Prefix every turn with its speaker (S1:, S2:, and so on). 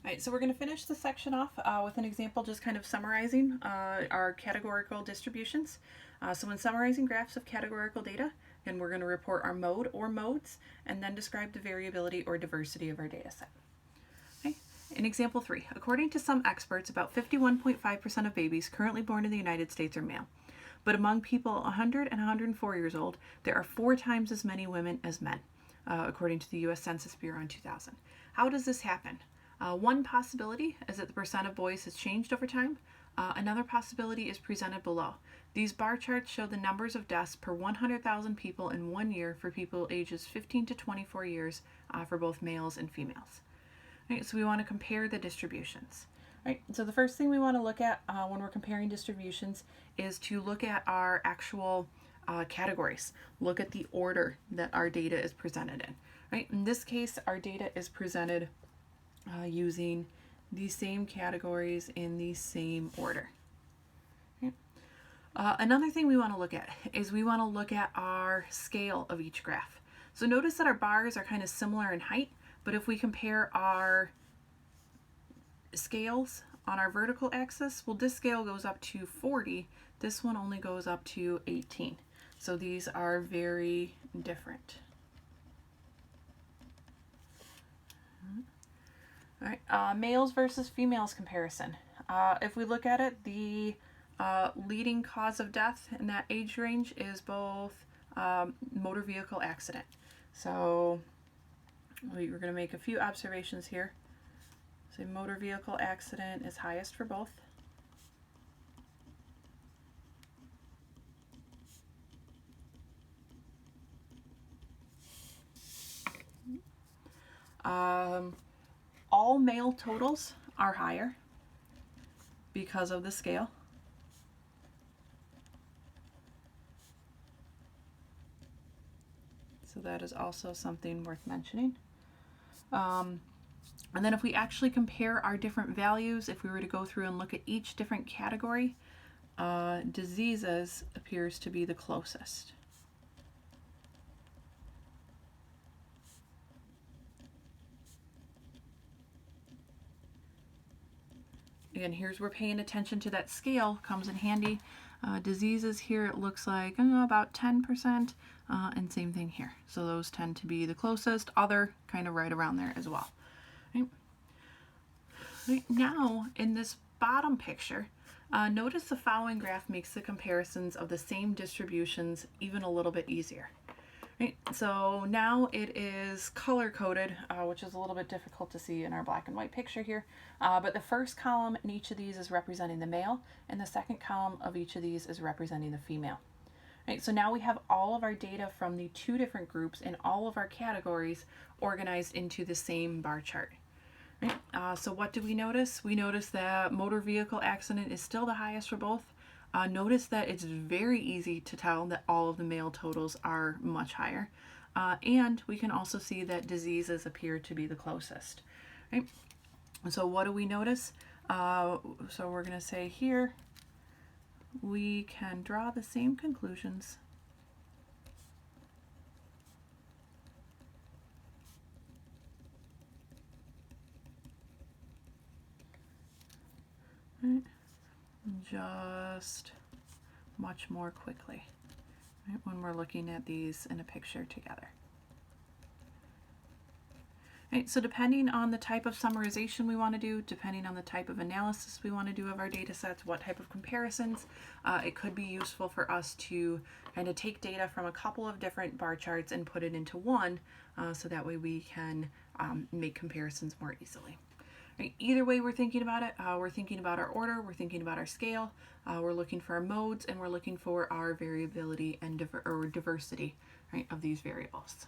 S1: All right, so we're going to finish the section off with an example just kind of summarizing our categorical distributions. So when summarizing graphs of categorical data, and we're going to report our mode or modes and then describe the variability or diversity of our data set. Okay. In example 3, according to some experts, about 51.5% of babies currently born in the United States are male. But among people 100 and 104 years old, there are 4 times as many women as men, according to the U.S. Census Bureau in 2000. How does this happen? One possibility is that the percent of boys has changed over time. Another possibility is presented below. These bar charts show the numbers of deaths per 100,000 people in 1 year for people ages 15 to 24 years for both males and females. Right, so we want to compare the distributions. Right, so the first thing we want to look at when we're comparing distributions is to look at our actual categories. Look at the order that our data is presented in. Right, in this case, our data is presented using the same categories in the same order. Okay. Another thing we want to look at is we want to look at our scale of each graph. So notice that our bars are kind of similar in height, but if we compare our scales on our vertical axis, well, this scale goes up to 40, this one only goes up to 18. So these are very different. All right, males versus females comparison. If we look at it, the leading cause of death in that age range is both motor vehicle accident. So we're going to make a few observations here. So motor vehicle accident is highest for both. All male totals are higher because of the scale. So that is also something worth mentioning. And then if we actually compare our different values, if we were to go through and look at each different category, diseases appears to be the closest. Again, here's where paying attention to that scale comes in handy. Diseases here, it looks like about 10%, and same thing here. So those tend to be the closest, other kind of right around there as well. Right, now, in this bottom picture, notice the following graph makes the comparisons of the same distributions even a little bit easier. Right, so now it is color-coded, which is a little bit difficult to see in our black and white picture here. But the first column in each of these is representing the male, and the second column of each of these is representing the female. Right, so now we have all of our data from the 2 different groups and all of our categories organized into the same bar chart. Right, so what do we notice? We notice that motor vehicle accident is still the highest for both. Notice that it's very easy to tell that all of the male totals are much higher. And we can also see that diseases appear to be the closest. Right? So what do we notice? So we're going to say here, we can draw the same conclusions . Right? Just much more quickly, right, when we're looking at these in a picture together. Right, so depending on the type of summarization we want to do, depending on the type of analysis we want to do of our data sets, what type of comparisons, it could be useful for us to kind of take data from a couple of different bar charts and put it into one, so that way we can make comparisons more easily. Right, either way we're thinking about it, we're thinking about our order, we're thinking about our scale, we're looking for our modes, and we're looking for our variability and diversity, right, of these variables.